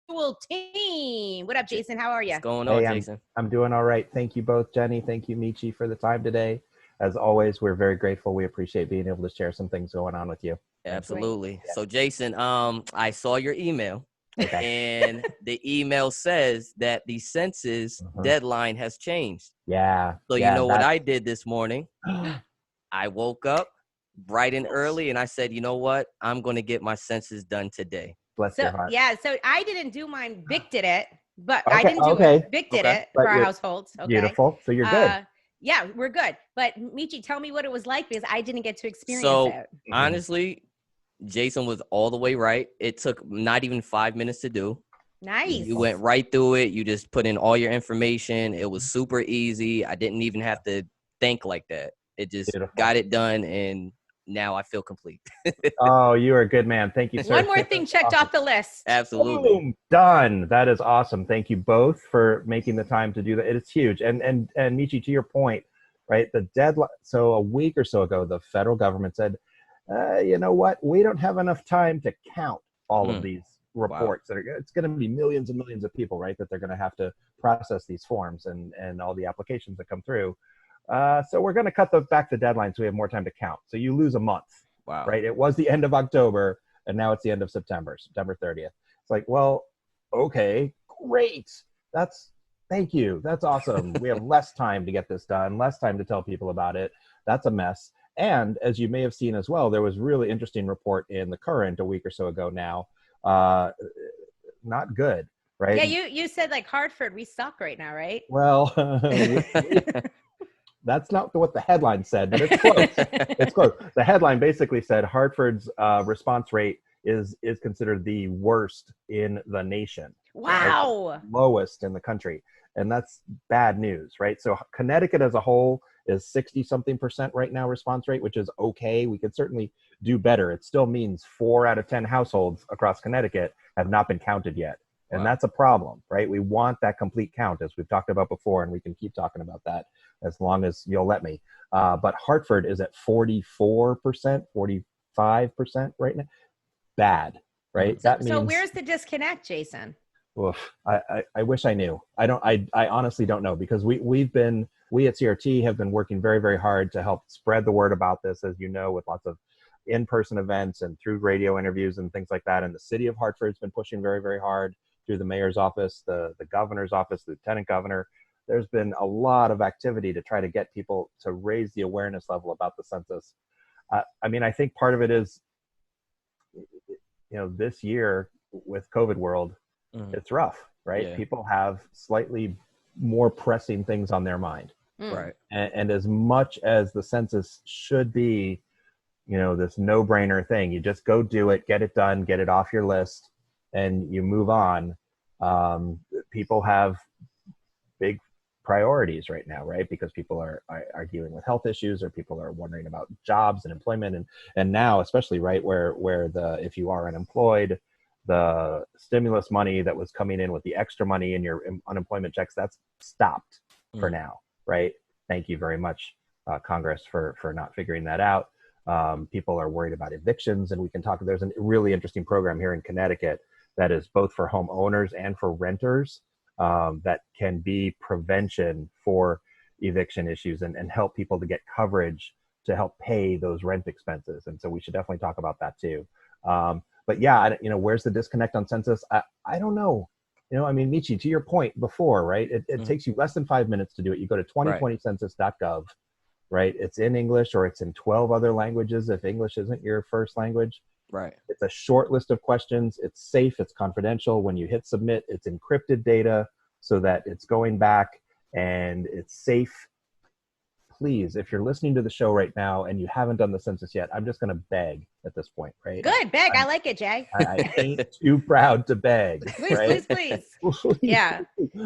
Renewal team. What up, Jason? How are you? What's going on, Jason? I'm doing all right. Thank you both, Jenny. Thank you, Meechie, for the time today. As always, we're very grateful. We appreciate being able to share some things going on with you. Absolutely. So, Jason, I saw your email. Okay. And the email says that the census deadline has changed. Yeah. So you know what I did this morning? I woke up bright and early and I said, you know what? I'm going to get my census done today. Bless your heart. Yeah, so I didn't do mine. Vic did it, but I didn't do it. Vic did it for our households. Okay. Beautiful. So you're good. Yeah, we're good. But Meechie, tell me what it was like because I didn't get to experience it. Honestly, Jason was all the way right. It took not even 5 minutes to do. Nice. You went right through it. You just put in all your information. It was super easy. I didn't even have to think like that. It just got it done, and now I feel complete. Oh, you are a good man. Thank you, sir. One more thing checked off the list. Absolutely. Boom, done. That is awesome. Thank you both for making the time to do that. It's huge. And Meechie, to your point, right? The deadline. So a week or so ago, the federal government said, you know what? We don't have enough time to count all of these reports. Wow. It's going to be millions and millions of people, right? That they're going to have to process these forms and all the applications that come through. So we're going to cut back the deadline so we have more time to count. So you lose a month, right? It was the end of October, and now it's the end of September 30th. It's like, well, okay, great. Thank you. That's awesome. We have less time to get this done, less time to tell people about it. That's a mess. And as you may have seen as well, there was a really interesting report in The Current a week or so ago now. Not good, right? Yeah, you said like Hartford, we suck right now, right? Well, that's not what the headline said, but it's close. It's close. The headline basically said Hartford's response rate is considered the worst in the nation. Wow. Right? Lowest in the country. And that's bad news, right? So Connecticut as a whole is 60-something% right now response rate, which is okay. We could certainly do better. It still means 4 out of 10 households across Connecticut have not been counted yet. And that's a problem, right? We want that complete count, as we've talked about before, and we can keep talking about that as long as you'll let me. But Hartford is at 44%, 45% right now. Bad, right? That means. So where's the disconnect, Jason? Oof, I wish I knew. I honestly don't know, because we at CRT have been working very, very hard to help spread the word about this, as you know, with lots of in-person events and through radio interviews and things like that. And the city of Hartford's been pushing very, very hard through the mayor's office, the governor's office, the lieutenant governor. There's been a lot of activity to try to get people to raise the awareness level about the census. I mean, I think part of it is, this year with COVID world, it's rough, right? Yeah. People have slightly more pressing things on their mind. Right. And as much as the census should be, this no-brainer thing, you just go do it, get it done, get it off your list, and you move on. People have big priorities right now, right? Because people are dealing with health issues, or people are wondering about jobs and employment. And now, especially, right, where if you are unemployed, the stimulus money that was coming in with the extra money in your unemployment checks, that's stopped for now, right? Thank you very much, Congress, for not figuring that out. People are worried about evictions, and we can talk. There's a really interesting program here in Connecticut that is both for homeowners and for renters, that can be prevention for eviction issues and help people to get coverage to help pay those rent expenses. And so we should definitely talk about that too. But yeah, where's the disconnect on census? I don't know. I mean, Meechie, to your point before, right? It takes you less than 5 minutes to do it. You go to 2020census.gov, right? It's in English, or it's in 12 other languages if English isn't your first language. Right. It's a short list of questions. It's safe. It's confidential. When you hit submit, it's encrypted data so that it's going back and it's safe. Please, if you're listening to the show right now and you haven't done the census yet, I'm just going to beg at this point, right? Good, beg. I like it, Jay. I ain't too proud to beg. Please, right? please. Yeah.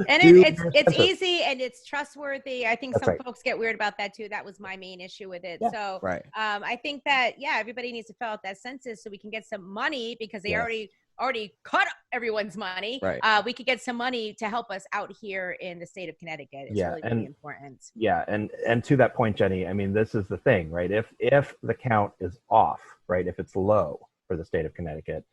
And it's easy and it's trustworthy. I think some folks get weird about that too. That was my main issue with it. Yeah. So I think that, everybody needs to fill out that census so we can get some money, because they already cut everyone's money. Right. We could get some money to help us out here in the state of Connecticut. It's really important. Yeah. And to that point, Jenny, I mean, this is the thing, right? If the count is off, right? If it's low for the state of Connecticut,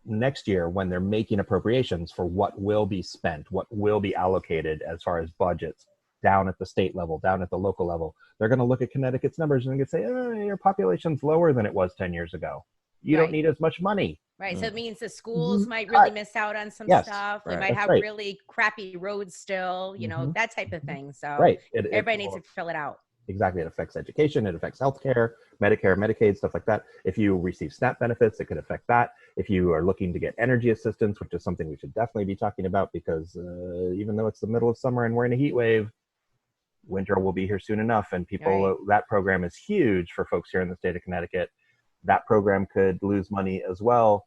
next year when they're making appropriations for what will be spent, what will be allocated as far as budgets down at the state level, down at the local level, they're going to look at Connecticut's numbers and say, oh, your population's lower than it was 10 years ago. You don't need as much money. Right. So it means the schools might really miss out on some stuff. We might have really crappy roads still, you know, that type of thing. So everybody needs to fill it out. Exactly. It affects education. It affects healthcare, Medicare, Medicaid, stuff like that. If you receive SNAP benefits, it could affect that. If you are looking to get energy assistance, which is something we should definitely be talking about, because even though it's the middle of summer and we're in a heat wave, winter will be here soon enough. And people, that program is huge for folks here in the state of Connecticut. That program could lose money as well.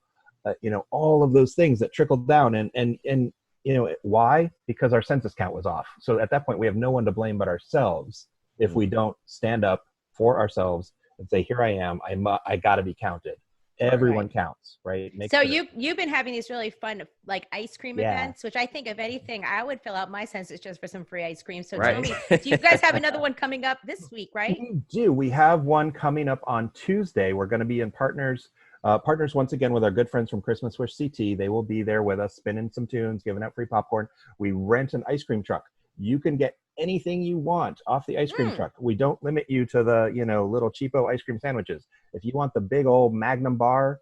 You know, all of those things that trickle down. And you know, why? Because our census count was off. So at that point, we have no one to blame but ourselves if we don't stand up for ourselves and say, here I am, I got to be counted. Everyone counts, right? So you've been having these really fun, like, ice cream events, which I think, if anything, I would fill out my census just for some free ice cream. So tell me, do you guys have another one coming up this week, right? We do. We have one coming up on Tuesday. We're going to be in partners once again with our good friends from Christmas Wish CT. They will be there with us, spinning some tunes, giving out free popcorn. We rent an ice cream truck. You can get anything you want off the ice cream truck. We don't limit you to the, you know, little cheapo ice cream sandwiches. If you want the big old Magnum bar.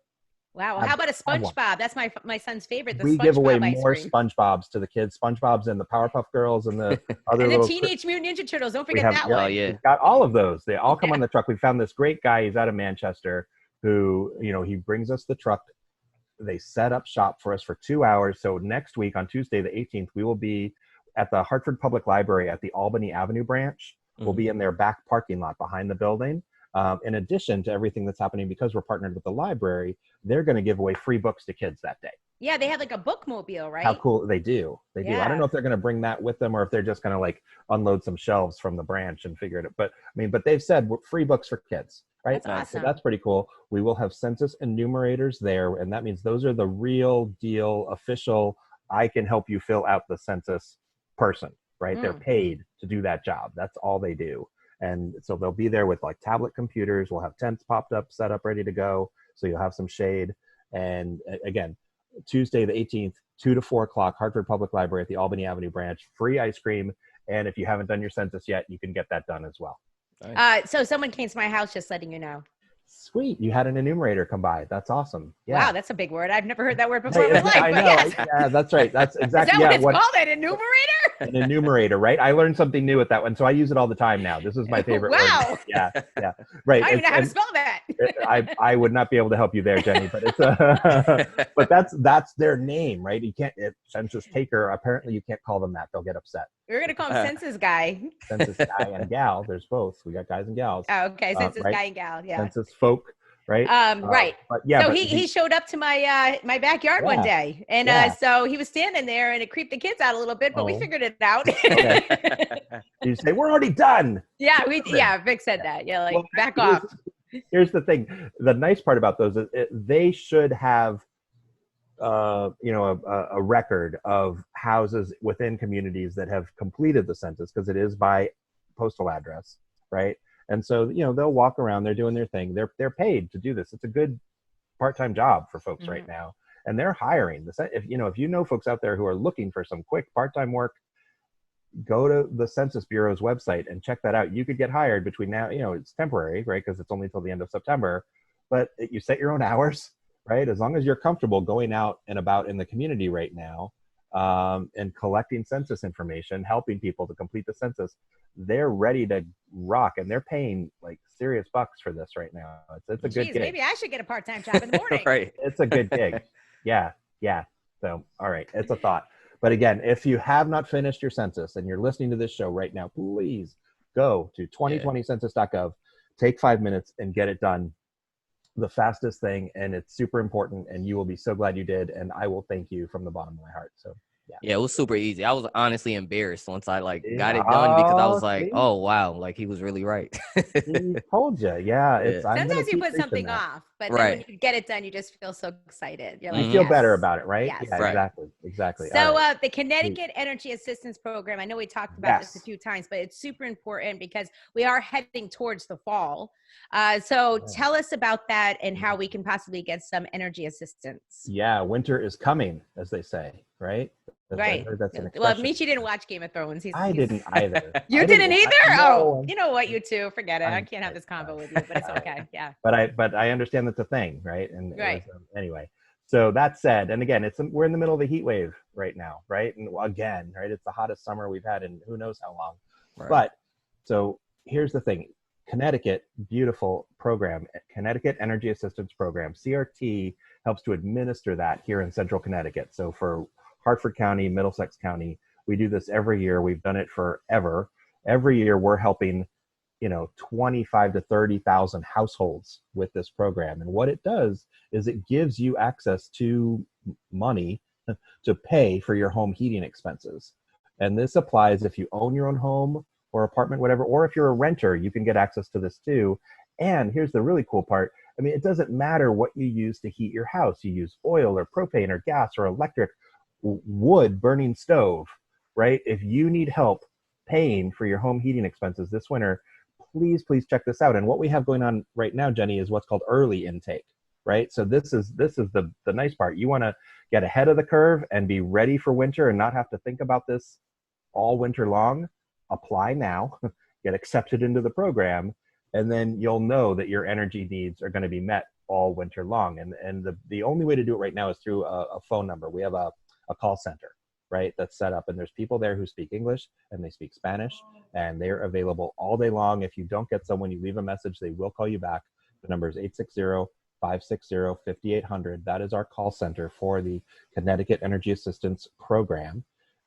Wow. Well, how about a SpongeBob? That's my son's favorite. We give away more SpongeBobs to the kids. SpongeBob's and the Powerpuff Girls and the other and the Teenage Mutant Ninja Turtles. Don't forget that one. We've got all of those. They all come on the truck. We found this great guy. He's out of Manchester who, you know, he brings us the truck. They set up shop for us for 2 hours. So next week on Tuesday, the 18th, we will be at the Hartford Public Library at the Albany Avenue branch. We'll be in their back parking lot behind the building. In addition to everything that's happening, because we're partnered with the library, they're going to give away free books to kids that day. Yeah, they have like a bookmobile, right? How cool. They do. They do. I don't know if they're going to bring that with them or if they're just going to like unload some shelves from the branch and figure it out. But I mean, but they've said free books for kids, right? That's awesome. So that's pretty cool. We will have census enumerators there. And that means those are the real deal, official, I can help you fill out the census person, right? They're paid to do that job. That's all they do. And so they'll be there with like tablet computers. We'll have tents popped up, set up, ready to go. So you'll have some shade. And again, Tuesday, the 18th, 2 to 4 o'clock, Hartford Public Library at the Albany Avenue branch, free ice cream. And if you haven't done your census yet, you can get that done as well. So someone came to my house, just letting you know. Sweet. You had an enumerator come by. That's awesome. Yeah. Wow, that's a big word. I've never heard that word before in my life. I know. Yes. Yeah, that's right. That's exactly Is that what it's called? An enumerator? An enumerator, right? I learned something new with that one, so I use it all the time now. This is my favorite word. Yeah, right. I don't even know how to spell that. I would not be able to help you there, Jenny, but it's but that's their name, right? You can't census taker. Apparently, you can't call them that. They'll get upset. We're gonna call him census guy. Census guy and gal. There's both. We got guys and gals. Oh, okay. Census guy and gal. Yeah. Census folk. Right. Right. But yeah. So he showed up to my my backyard one day, and so he was standing there, and it creeped the kids out a little bit, but we figured it out. You say we're already done. Yeah, Vic said that. Yeah, like back off. Here's the thing. The nice part about those is they should have, a record of houses within communities that have completed the census, because it is by postal address, right? And so, you know, they'll walk around, they're doing their thing. They're paid to do this. It's a good part-time job for folks right now. And they're hiring. If you know folks out there who are looking for some quick part-time work, go to the Census Bureau's website and check that out. You could get hired between now, you know, it's temporary, right? Because it's only till the end of September, but you set your own hours, right? As long as you're comfortable going out and about in the community right now, and collecting census information, helping people to complete the census, they're ready to rock, and they're paying like serious bucks for this right now. It's a good gig. Maybe I should get a part-time job in the morning. Right. It's a good gig. Yeah. So, all right. It's a thought. But again, if you have not finished your census and you're listening to this show right now, please go to 2020census.gov, take 5 minutes and get it done. The fastest thing, and it's super important, and you will be so glad you did, and I will thank you from the bottom of my heart. So Yeah, it was super easy. I was honestly embarrassed once I got it done because I was like, oh wow, like he was really right. He told you, yeah. Sometimes you put something off, but then when you get it done, you just feel so excited. You're like, you feel better about it, right? Yes. Yeah, exactly. So the Connecticut Energy Assistance Program, I know we talked about this a few times, but it's super important because we are heading towards the fall. So tell us about that and how we can possibly get some energy assistance. Yeah, winter is coming, as they say, right? Right. That's an expression. Well, Meechie didn't watch Game of Thrones. I didn't either. You didn't either? No. You know what, you two, forget it. I can't have this convo with you, but it's okay. Yeah. But I understand that's a thing, right? And anyway. So that said, and again, we're in the middle of a heat wave right now, right? And again, right, it's the hottest summer we've had in who knows how long. Right. But so here's the thing. Connecticut, beautiful program, Connecticut Energy Assistance Program. CRT helps to administer that here in central Connecticut. So for Hartford County, Middlesex County, we do this every year. We've done it forever. Every year we're helping, 25 to 30,000 households with this program. And what it does is it gives you access to money to pay for your home heating expenses. And this applies if you own your own home or apartment, whatever, or if you're a renter, you can get access to this too. And here's the really cool part. I mean, it doesn't matter what you use to heat your house. You use oil or propane or gas or electric, wood, burning stove, right? If you need help paying for your home heating expenses this winter, please check this out. And what we have going on right now, Jenny, is what's called early intake, right? So this is the nice part. You want to get ahead of the curve and be ready for winter and not have to think about this all winter long. Apply now, get accepted into the program, and then you'll know that your energy needs are going to be met all winter long. And the only way to do it right now is through a phone number. We have a call center, right, that's set up, and there's people there who speak English and they speak Spanish, and they're available all day long. If you don't get someone, you leave a message, they will call you back. The number is 860-560-5800. That is our call center for the Connecticut Energy Assistance Program,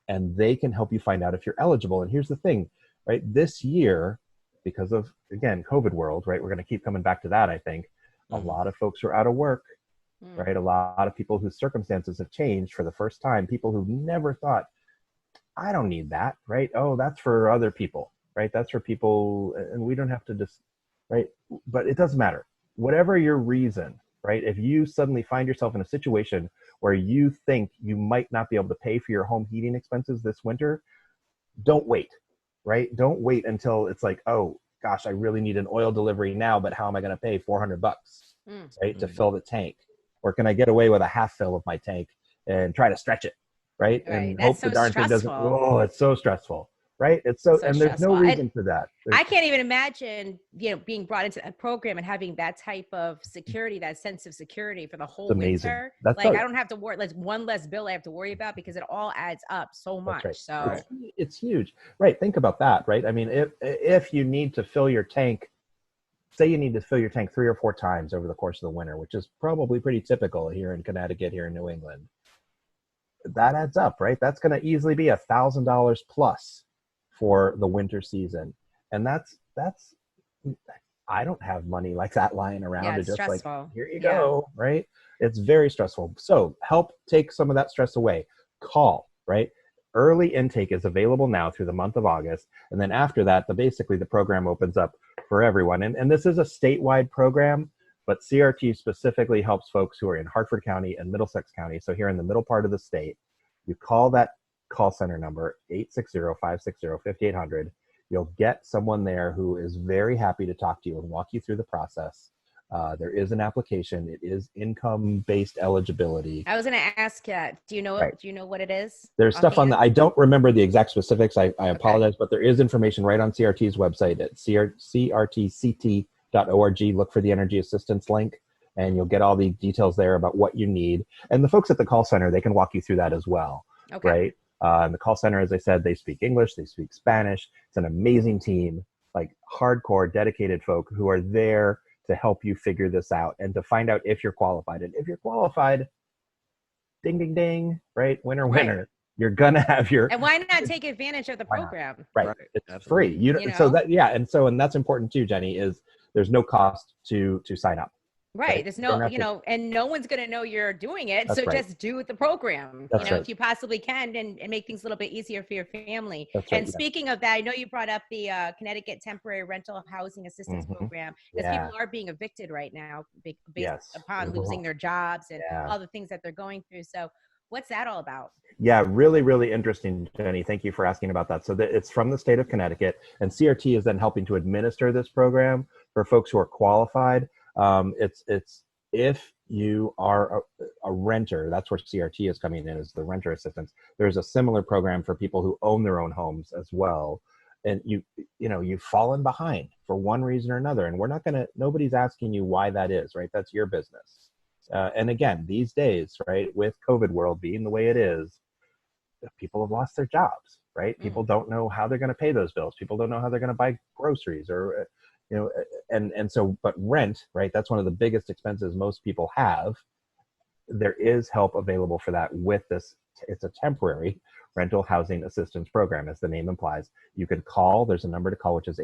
and they can help you find out if you're eligible. And here's the thing, right, this year, because of, again, COVID world, right, we're going to keep coming back to that, I think. A lot of folks are out of work, right? A lot of people whose circumstances have changed for the first time, people who never thought, I don't need that, right? Oh, that's for other people, right? That's for people, and we don't have to just, right? But it doesn't matter. Whatever your reason, right? If you suddenly find yourself in a situation where you think you might not be able to pay for your home heating expenses this winter, don't wait, right? Don't wait until it's like, oh gosh, I really need an oil delivery now, but how am I going to pay $400, right, to fill the tank? Or can I get away with a half fill of my tank and try to stretch it, right? And That's hope the darn thing doesn't, oh, it's so stressful, right? It's so and there's no reason for that. I can't even imagine, being brought into a program and having that type of security, that sense of security for the whole winter. That's like, I don't have to worry, like one less bill I have to worry about because it all adds up so much. Right. So it's huge, right? Think about that, right? I mean, if you need to fill your tank, say you need to fill your tank 3 or 4 times over the course of the winter, which is probably pretty typical here in Connecticut, here in New England, that adds up, right? That's going to easily be $1,000 plus for the winter season. And that's, I don't have money like that lying around to just stressful. Like, here you go, right? It's very stressful. So help take some of that stress away. Call, right? Early intake is available now through the month of August. And then after that, basically the program opens up for everyone. And this is a statewide program, but CRT specifically helps folks who are in Hartford County and Middlesex County. So here in the middle part of the state, you call that call center number, 860-560-5800. You'll get someone there who is very happy to talk to you and walk you through the process. There is an application. It is income-based eligibility. I was going to ask, do you know what it is? There's stuff on that. I don't remember the exact specifics. I apologize, but there is information right on CRT's website at crtct.org. Look for the energy assistance link, and you'll get all the details there about what you need. And the folks at the call center, they can walk you through that as well, right? And the call center, as I said, they speak English, they speak Spanish. It's an amazing team, like hardcore, dedicated folk who are there to help you figure this out and to find out if you're qualified. And if you're qualified, ding, ding, ding, right? Winner, winner. You're going to have your... And why not take advantage of the program? Right. It's free. So that's important too, Jenny, is there's no cost to sign up. Right. There's no, and no one's going to know you're doing it. So just do the program, if you possibly can, and make things a little bit easier for your family. And speaking of that, I know you brought up the Connecticut Temporary Rental Housing Assistance Program, because people are being evicted right now based upon losing their jobs and all the things that they're going through. So what's that all about? Yeah, really, really interesting, Jenny. Thank you for asking about that. So it's from the state of Connecticut, and CRT is then helping to administer this program for folks who are qualified. It's if you are a renter, that's where CRT is coming in, is the renter assistance. There's a similar program for people who own their own homes as well. And you've fallen behind for one reason or another, and nobody's asking you why that is, right? That's your business. And again, these days, right, with COVID world being the way it is, people have lost their jobs, right? People don't know how they're going to pay those bills. People don't know how they're going to buy groceries, or but rent, right? That's one of the biggest expenses most people have. There is help available for that with this. It's a temporary rental housing assistance program, as the name implies. You can call, there's a number to call, which is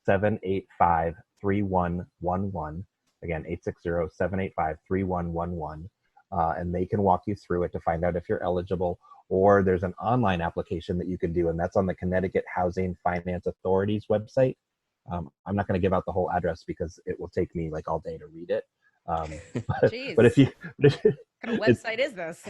860-785-3111. Again, 860-785-3111. And they can walk you through it to find out if you're eligible, or there's an online application that you can do, and that's on the Connecticut Housing Finance Authority's website. I'm not going to give out the whole address because it will take me like all day to read it. But if you, what kind of website is this?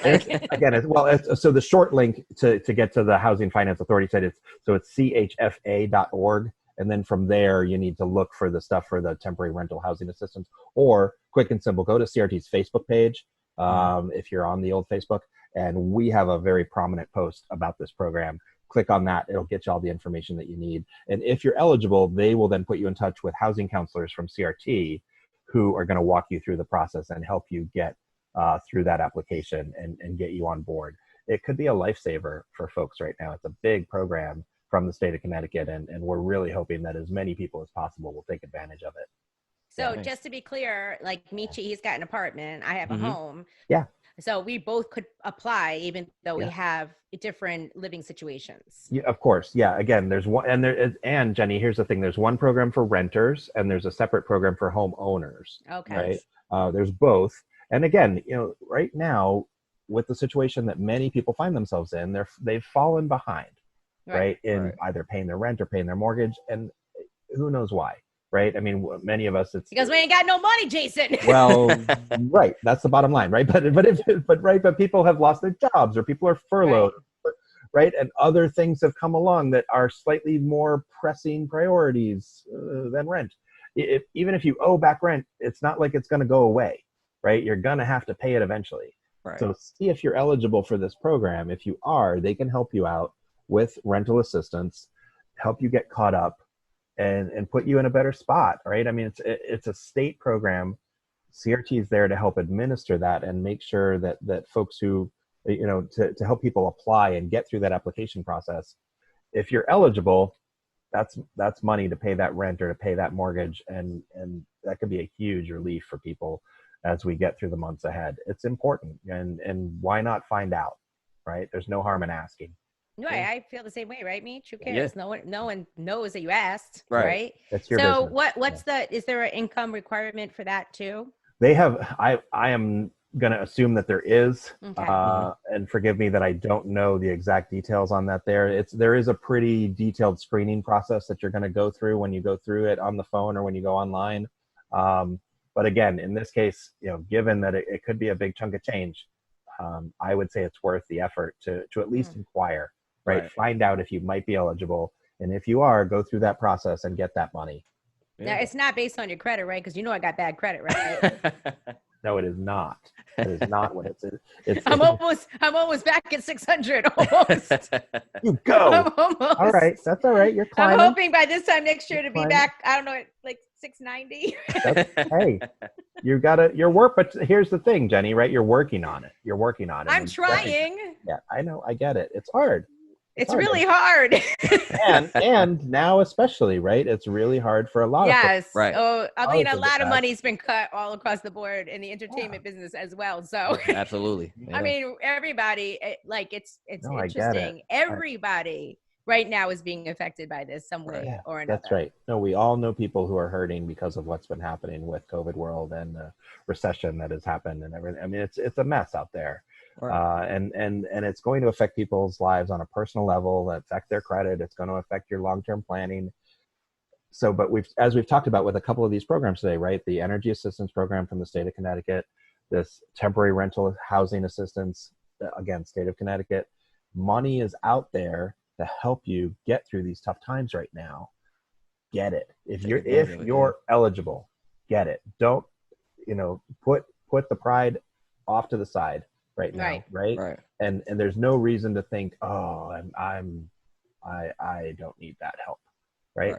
So the short link to get to the Housing Finance Authority site, it's chfa.org. And then from there, you need to look for the stuff for the temporary rental housing assistance, or quick and simple, go to CRT's Facebook page. If you're on the old Facebook, and we have a very prominent post about this program. Click on that. It'll get you all the information that you need. And if you're eligible, they will then put you in touch with housing counselors from CRT who are going to walk you through the process and help you get through that application and get you on board. It could be a lifesaver for folks right now. It's a big program from the state of Connecticut, and we're really hoping that as many people as possible will take advantage of it. So just to be clear, like Meechie, he's got an apartment. I have a home. Yeah. So we both could apply, even though we have different living situations. Yeah, of course. Yeah. Again, there's one, and Jenny, here's the thing. There's one program for renters, and there's a separate program for homeowners. Okay. Right. There's both. And again, right now, with the situation that many people find themselves in, they've fallen behind, right? In either paying their rent or paying their mortgage, and who knows why. Right. I mean, many of us, it's because we ain't got no money, Jason. Well, right. That's the bottom line. Right. But people have lost their jobs, or people are furloughed. Right. And other things have come along that are slightly more pressing priorities than rent. Even if you owe back rent, it's not like it's going to go away. Right. You're going to have to pay it eventually. Right. So see if you're eligible for this program. If you are, they can help you out with rental assistance, help you get caught up, and put you in a better spot, right? I mean, it's a state program. CRT is there to help administer that and make sure that folks who, to help people apply and get through that application process. If you're eligible, that's money to pay that rent or to pay that mortgage, and that could be a huge relief for people as we get through the months ahead. It's important, and why not find out, right? There's no harm in asking. Right, I feel the same way, right, Meech? Who cares? Yeah. No one knows that you asked, right? Right? That's your business. Is there an income requirement for that too? They have. I am going to assume that there is, and forgive me that I don't know the exact details on that. There is a pretty detailed screening process that you're going to go through when you go through it on the phone or when you go online. But again, in this case, given that it could be a big chunk of change, I would say it's worth the effort to at least inquire. Right. Find out if you might be eligible. And if you are, go through that process and get that money. Now, it's not based on your credit, right? Because I got bad credit, right? No, it is not. That is not what it's. I'm almost back at 600. Almost. You go. All right. That's all right. You're climbing. I'm hoping by this time next year to be back, I don't know, like 690. Hey, you're work, but here's the thing, Jenny, right? You're working on it. I'm trying. Yeah, I know. I get it. It's hard. It's really hard. and now especially, right? It's really hard for a lot of folks. Right. Oh, I mean, a lot of money's been cut all across the board in the entertainment business as well. So absolutely. Yeah. I mean, everybody, it's interesting. Everybody right now is being affected by this some way or another. That's right. No, we all know people who are hurting because of what's been happening with COVID world and the recession that has happened and everything. I mean, it's a mess out there. Right. And it's going to affect people's lives on a personal level, affect their credit. It's going to affect your long-term planning. So, but as we've talked about with a couple of these programs today, right? The energy assistance program from the state of Connecticut, this temporary rental housing assistance, again, state of Connecticut, money is out there to help you get through these tough times right now. Get it. If you're eligible, get it. Don't, put the pride off to the side right now, right? And there's no reason to think, oh, I don't need that help, right?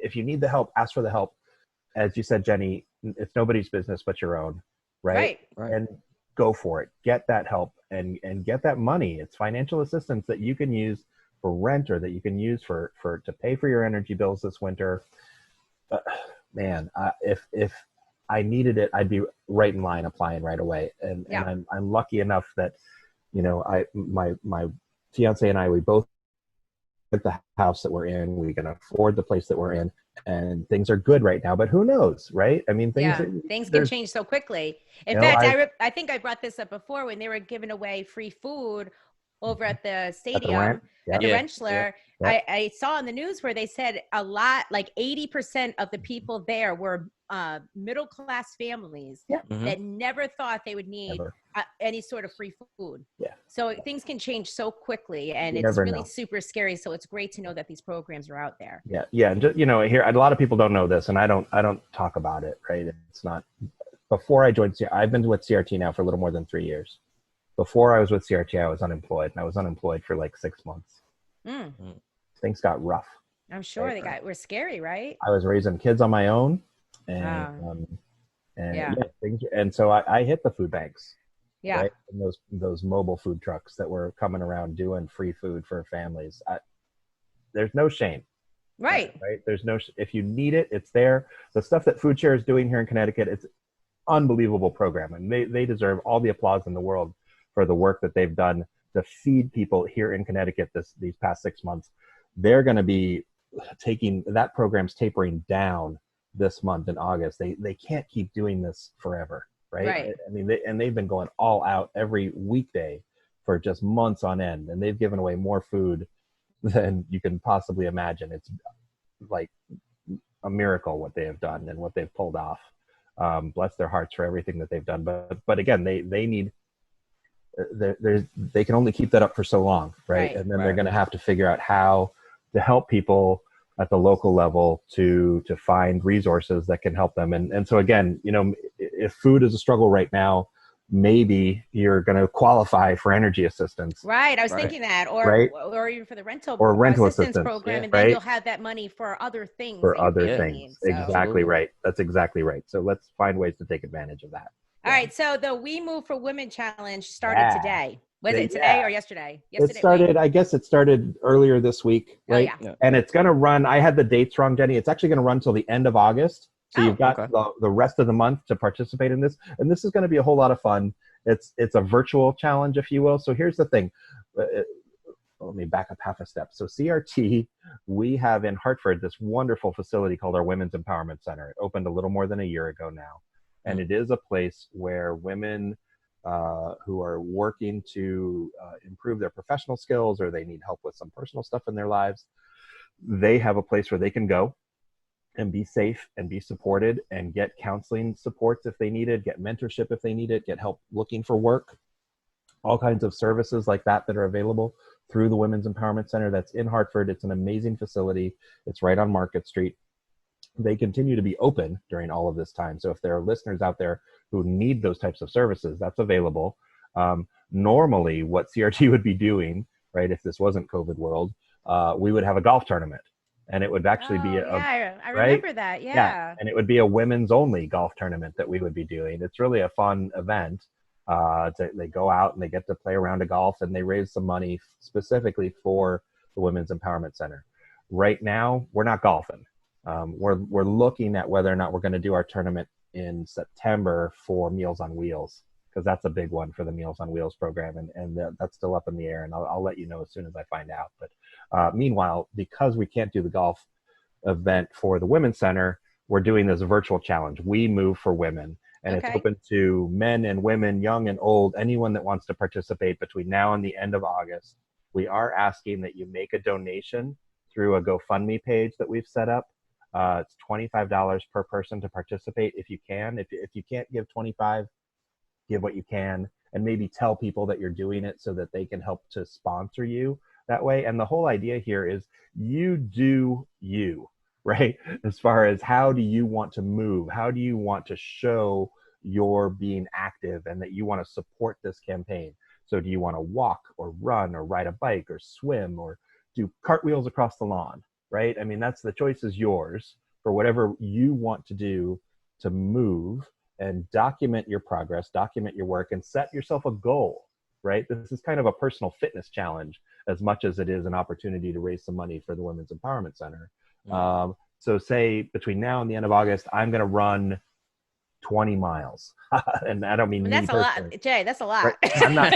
If you need the help, ask for the help. As you said, Jenny, it's nobody's business but your own, right? And go for it. Get that help and get that money. It's financial assistance that you can use for rent or that you can use to pay for your energy bills this winter. Man, if I needed it, I'd be right in line applying right away. And I'm lucky enough that, my fiance and I, we both at the house that we're in, we can afford the place that we're in, and things are good right now, but who knows, right? I mean, things can change so quickly. In fact, I think I brought this up before when they were giving away free food over at the stadium, at the Rentschler. I saw in the news where they said a lot, like 80% of the people there were middle-class families that never thought they would need any sort of free food. So things can change so quickly, and it's really super scary. So it's great to know that these programs are out there. And just, here, a lot of people don't know this, and I don't talk about it, right? It's not. Before I joined CRT, I've been with CRT now for a little more than 3 years. Before I was with CRT, I was unemployed, and I was unemployed for like 6 months. Things got rough. I'm sure were scary, right? I was raising kids on my own, and so I hit the food banks, right? And those mobile food trucks that were coming around doing free food for families. There's no shame, right? There's no if you need it, it's there. The stuff that Food Share is doing here in Connecticut, it's unbelievable program, and they deserve all the applause in the world for the work that they've done to feed people here in Connecticut these past 6 months. They're going to be taking that program's tapering down this month in August. They can't keep doing this forever, right? I mean, they've been going all out every weekday for just months on end, and they've given away more food than you can possibly imagine. It's like a miracle what they have done and what they've pulled off. Bless their hearts for everything that they've done. But again, they need. They can only keep that up for so long, right? And then they're going to have to figure out how to help people at the local level to find resources that can help them. And so again, if food is a struggle right now, maybe you're going to qualify for energy assistance. Right. I was thinking that, or even for the rental assistance program, and then you'll have that money for other things. For other things. So. Exactly right. That's exactly right. So let's find ways to take advantage of that. All right, so the We Move for Women Challenge started today. Was it today or yesterday? Yesterday. I guess it started earlier this week, right? And it's going to run, I had the dates wrong, Jenny. It's actually going to run till the end of August. So you've got the rest of the month to participate in this. And this is going to be a whole lot of fun. It's a virtual challenge, if you will. So here's the thing. Let me back up half a step. So CRT, we have in Hartford this wonderful facility called our Women's Empowerment Center. It opened a little more than a year ago now. And it is a place where women who are working to improve their professional skills, or they need help with some personal stuff in their lives, they have a place where they can go and be safe and be supported and get counseling supports if they need it, get mentorship if they need it, get help looking for work, all kinds of services like that are available through the Women's Empowerment Center that's in Hartford. It's an amazing facility. It's right on Market Street. They continue to be open during all of this time. So if there are listeners out there who need those types of services, that's available. Normally what CRT would be doing, right, if this wasn't COVID world, we would have a golf tournament, and it would actually be I remember that. Yeah. And it would be a women's only golf tournament that we would be doing. It's really a fun event. They go out and they get to play a round of golf, and they raise some money specifically for the Women's Empowerment Center. Right now, we're not golfing. We're looking at whether or not we're going to do our tournament in September for Meals on Wheels. because that's a big one for the Meals on Wheels program, and that's still up in the air, and I'll let you know as soon as I find out. But meanwhile, because we can't do the golf event for the Women's Center, we're doing this virtual challenge, We Move for Women, and it's open to men and women, young and old, anyone that wants to participate between now and the end of August. We are asking that you make a donation through a GoFundMe page that we've set up. It's $25 per person to participate if you can. If you can't give 25, give what you can, and maybe tell people that you're doing it so that they can help to sponsor you that way. And the whole idea here is you do you, right? As far as how do you want to move? How do you want to show you're being active and that you want to support this campaign? So do you want to walk or run or ride a bike or swim or do cartwheels across the lawn, right? I mean, the choice is yours for whatever you want to do to move and document your progress, document your work, and set yourself a goal, right? This is kind of a personal fitness challenge as much as it is an opportunity to raise some money for the Women's Empowerment Center. So say between now and the end of August, I'm going to run 20 miles. And I don't mean that's a lot, Jay, that's a lot. Right?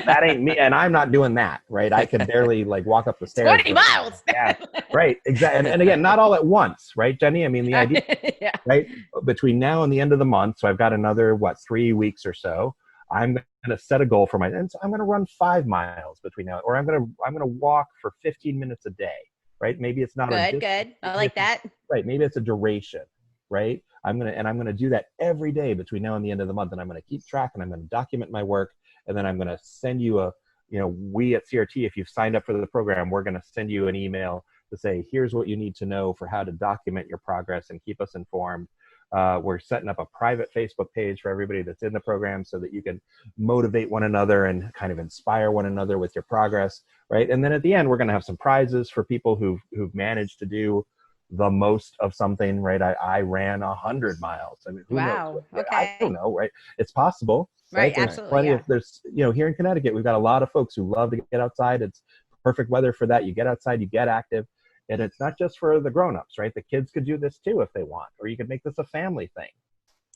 That ain't me. And I'm not doing that, right? I can barely like walk up the stairs. 20 miles. Yeah, right. Exactly. And again, not all at once, right, Jenny? I mean, the idea, right? Between now and the end of the month. So I've got another, 3 weeks or so. I'm going to set a goal for and so I'm going to run 5 miles between now, or I'm going to walk for 15 minutes a day, right? Maybe it's not good. I like that. Right. Maybe it's a duration, right? I'm going to do that every day between now and the end of the month. And I'm going to keep track and I'm going to document my work. And then I'm going to send you we at CRT, if you've signed up for the program, we're going to send you an email to say, here's what you need to know for how to document your progress and keep us informed. We're setting up a private Facebook page for everybody that's in the program so that you can motivate one another and kind of inspire one another with your progress, right? And then at the end, we're going to have some prizes for people who've managed to do the most of something, right? I ran 100 miles. I mean, who knows? Okay. I don't know, right? It's possible, right? There's absolutely. There's here in Connecticut, we've got a lot of folks who love to get outside. It's perfect weather for that. You get outside, you get active. And it's not just for the grown-ups, right? The kids could do this too if they want, or you could make this a family thing,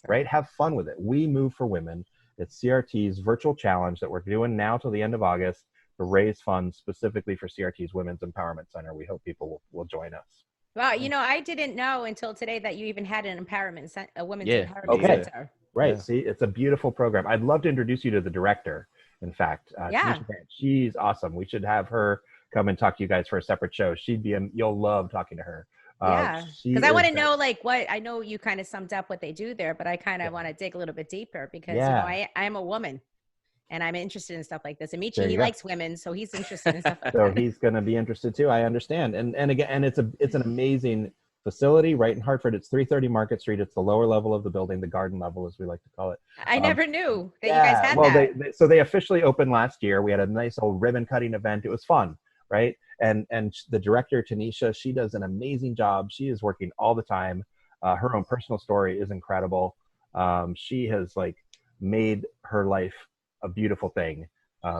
right? Have fun with it. We Move for Women. It's CRT's virtual challenge that we're doing now till the end of August to raise funds specifically for CRT's Women's Empowerment Center. We hope people will join us. Wow, I didn't know until today that you even had a women's empowerment center. Right. See, it's a beautiful program. I'd love to introduce you to the director. In fact, she's awesome. We should have her come and talk to you guys for a separate show. You'll love talking to her. Because I want to know I know you kind of summed up what they do there, but I kind of want to dig a little bit deeper because I am a woman and I'm interested in stuff like this. And Meechie, he likes women, so he's interested in stuff like that. So he's going to be interested too. I understand. And again, it's an amazing facility right in Hartford. It's 330 Market Street. It's the lower level of the building, the garden level, as we like to call it. I never knew that you guys had that. So they officially opened last year. We had a nice old ribbon cutting event. It was fun. Right. And the director, Tanisha, she does an amazing job. She is working all the time. Her own personal story is incredible. She has made her life a beautiful thing.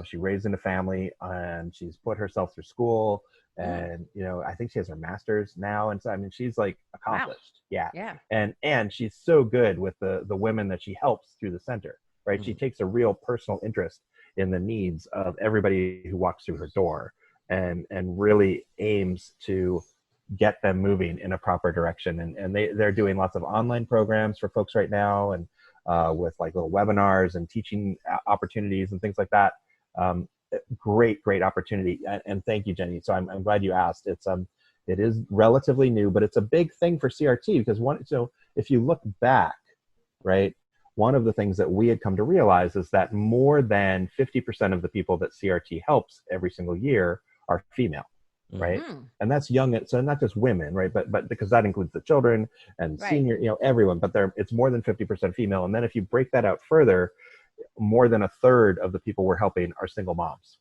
She raised in a family and she's put herself through school and, I think she has her master's now. And so, I mean, she's accomplished. Wow. Yeah. And she's so good with the women that she helps through the center, right? Mm-hmm. She takes a real personal interest in the needs of everybody who walks through her door. And really aims to get them moving in a proper direction. And they're doing lots of online programs for folks right now and with little webinars and teaching opportunities and things like that. Great opportunity. And thank you, Jenny. So I'm glad you asked. It is relatively new, but it's a big thing for CRT because if you look back, right, one of the things that we had come to realize is that more than 50% of the people that CRT helps every single year are female, right? Mm-hmm. And that's young, so not just women, right? But because that includes the children and senior, everyone, but it's more than 50% female. And then if you break that out further, more than a third of the people we're helping are single moms,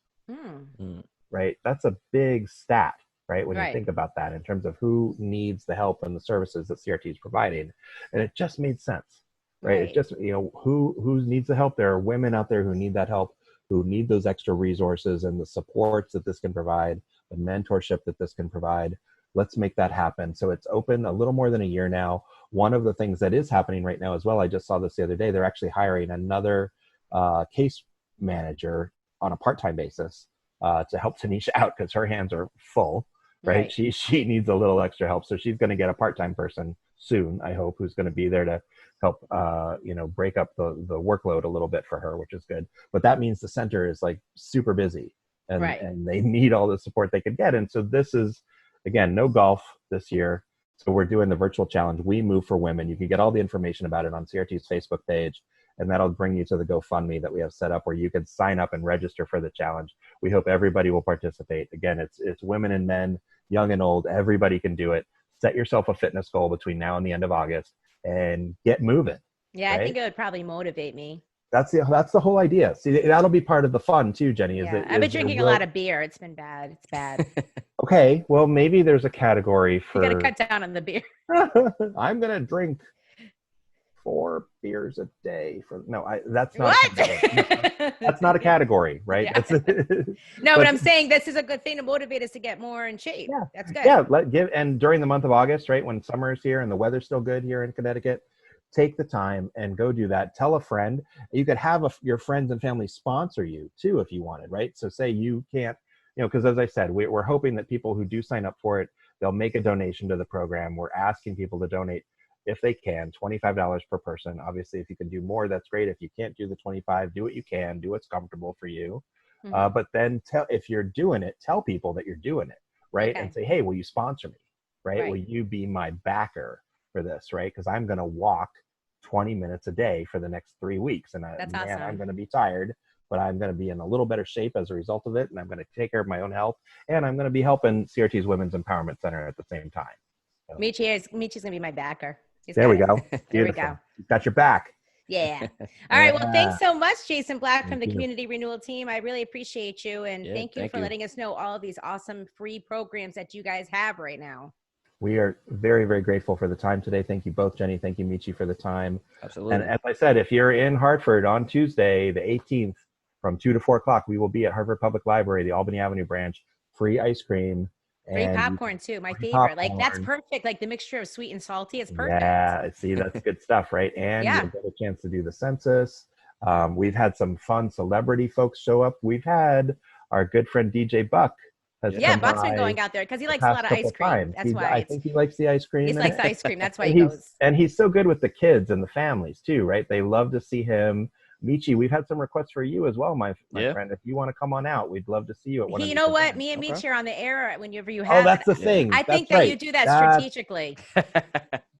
right? That's a big stat, right? When you think about that in terms of who needs the help and the services that CRT is providing. And it just made sense, right? It's just, who needs the help? There are women out there who need that help, who need those extra resources and the supports that this can provide, the mentorship that this can provide. Let's make that happen. So it's open a little more than a year now. One of the things that is happening right now as well, I just saw this the other day, they're actually hiring another case manager on a part-time basis to help Tanisha out because her hands are full, right? She needs a little extra help. So she's going to get a part-time person soon, I hope, who's going to be there to help, break up the workload a little bit for her, which is good. But that means the center is like super busy and they need all the support they could get. And so this is, again, no golf this year. So we're doing the virtual challenge, We Move for Women. You can get all the information about it on CRT's Facebook page, and that'll bring you to the GoFundMe that we have set up where you can sign up and register for the challenge. We hope everybody will participate. Again, it's women and men, young and old, everybody can do it. Set yourself a fitness goal between now and the end of August and get moving. Yeah, right? I think it would probably motivate me. That's the whole idea. See, that'll be part of the fun too, Jenny. I've been drinking a lot of beer. It's been bad. It's bad. Okay, well, maybe there's a category for... You got to cut down on the beer. I'm going to drink 4 beers a day. That's not... What? That's not a category, right? Yeah. No, but I'm saying this is a good thing to motivate us to get more in shape. Yeah. That's good. Yeah, and during the month of August, right, when summer is here and the weather's still good here in Connecticut, take the time and go do that. Tell a friend. You could have your friends and family sponsor you too if you wanted, right? So say you can't, because as I said, we're hoping that people who do sign up for it, they'll make a donation to the program. We're asking people to donate if they can, $25 per person. Obviously, if you can do more, that's great. If you can't do the 25, do what you can, do what's comfortable for you. Mm-hmm. But then if you're doing it, tell people that you're doing it, right? Okay. And say, hey, will you sponsor me, right? Will you be my backer for this, right? Because I'm going to walk 20 minutes a day for the next 3 weeks. And awesome. I'm going to be tired, but I'm going to be in a little better shape as a result of it. And I'm going to take care of my own health. And I'm going to be helping CRT's Women's Empowerment Center at the same time. So. Meechie's going to be my backer. There we go. There we go. Got your back. Yeah. All right. Well, thanks so much, Jason Black from the Community Renewal team. I really appreciate you. And thank you for letting us know all of these awesome free programs that you guys have right now. We are very, very grateful for the time today. Thank you both, Jenny. Thank you, Meechie, for the time. Absolutely. And as I said, if you're in Hartford on Tuesday, the 18th, from 2 to 4 o'clock, we will be at Hartford Public Library, the Albany Avenue branch. Free ice cream. Free popcorn, too. My favorite. Like, that's perfect. Like, the mixture of sweet and salty is perfect. Yeah, see, that's good stuff, right? And you'll get a chance to do the census. We've had some fun celebrity folks show up. We've had our good friend DJ Buck. Buck's been going out there because he likes a lot of ice cream. That's why. I think he likes the ice cream. He likes the ice cream. That's why he goes. And he's so good with the kids and the families too, right? They love to see him. Meechie, we've had some requests for you as well, my friend. If you want to come on out, we'd love to see you at one of these events. What? Me and Meechie are on the air whenever you have. Oh, that's the thing. I think that you do that strategically.